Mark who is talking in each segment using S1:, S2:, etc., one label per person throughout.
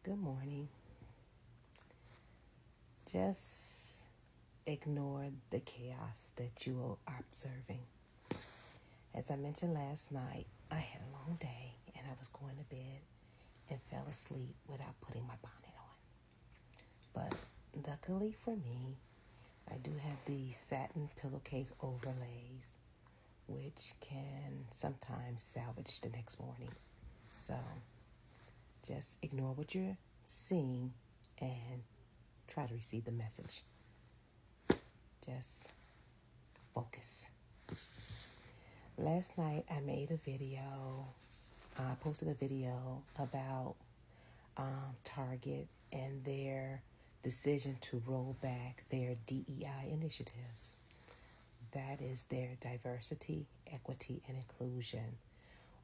S1: Good morning. Just ignore the chaos that you are observing. As I mentioned last night, I had a long day and I was going to bed and fell asleep without putting my bonnet on. But luckily for me, I do have the satin pillowcase overlays, which can sometimes salvage the next morning. So just ignore what you're seeing and try to receive the message. Just focus. Last night I made a video, I posted a video about Target and their decision to roll back their DEI initiatives. That is their diversity, equity, and inclusion,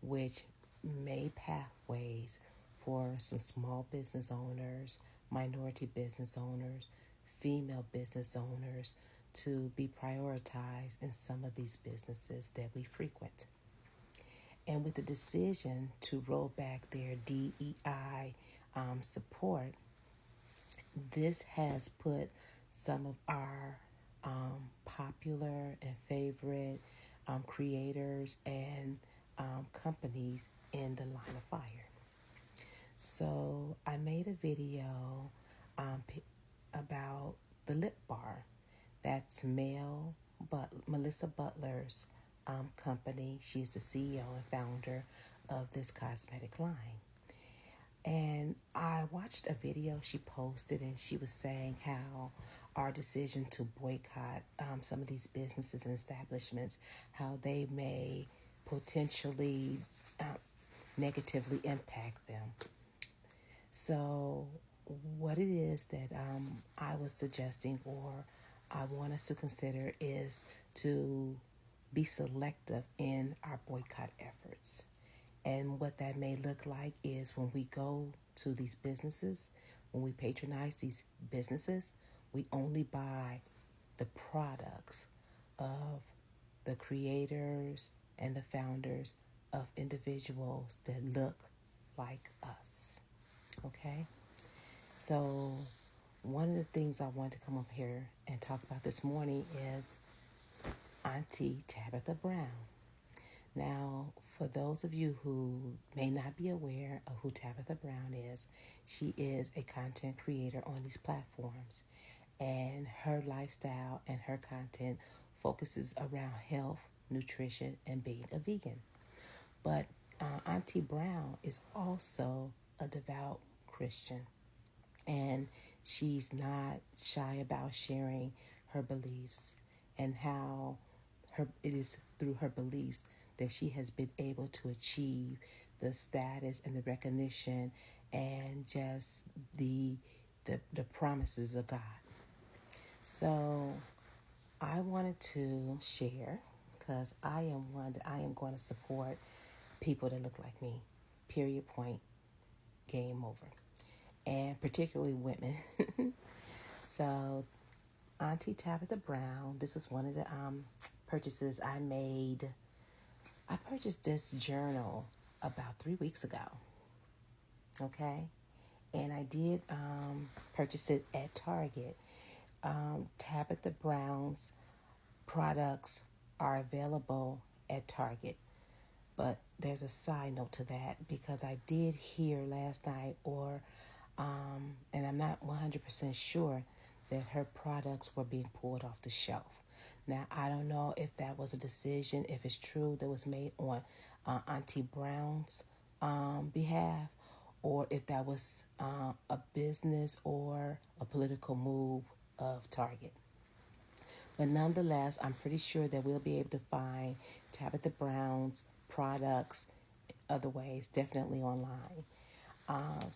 S1: which made pathways for some small business owners, minority business owners, female business owners to be prioritized in some of these businesses that we frequent. And with the decision to roll back their DEI support, this has put some of our popular and favorite creators and companies in the line of fire. So I made a video about the lip bar. That's Melissa Butler's company. She's the CEO and founder of this cosmetic line. And I watched a video she posted, and she was saying how our decision to boycott some of these businesses and establishments, how they may potentially negatively impact them. So what it is that I was suggesting, or I want us to consider, is to be selective in our boycott efforts. And what that may look like is when we go to these businesses, when we patronize these businesses, we only buy the products of the creators and the founders of individuals that look like us. Okay? So one of the things I want to come up here and talk about this morning is Auntie Tabitha Brown. Now, for those of you who may not be aware of who Tabitha Brown is, she is a content creator on these platforms, and her lifestyle and her content focuses around health, nutrition, and being a vegan. But Auntie Brown is also a devout Christian, and she's not shy about sharing her beliefs and how it is through her beliefs that she has been able to achieve the status and the recognition and just the promises of God. So I wanted to share, because I am going to support people that look like me. Period, point, game over. And particularly women. So Auntie Tabitha Brown, this is one of the purchases I made. I purchased this journal about 3 weeks ago. Okay? And I did purchase it at Target. Tabitha Brown's products are available at Target. But there's a side note to that, because I did hear last night, and I'm not 100% sure, that her products were being pulled off the shelf. Now, I don't know if that was a decision, if it's true, that was made on Auntie Brown's behalf, or if that was a business or a political move of Target. But nonetheless, I'm pretty sure that we'll be able to find Tabitha Brown's products other ways, definitely online.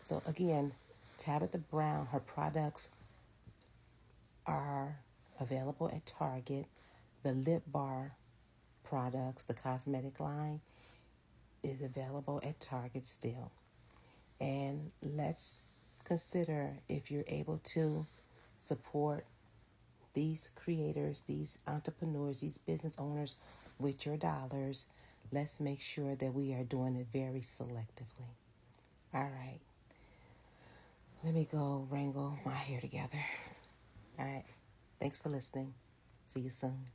S1: So again, Tabitha Brown, her products are available at Target. The lip bar products, the cosmetic line, is available at Target still. And let's consider, if you're able to support these creators, these entrepreneurs, these business owners with your dollars, let's make sure that we are doing it very selectively. All right. Let me go wrangle my hair together. All right. Thanks for listening. See you soon.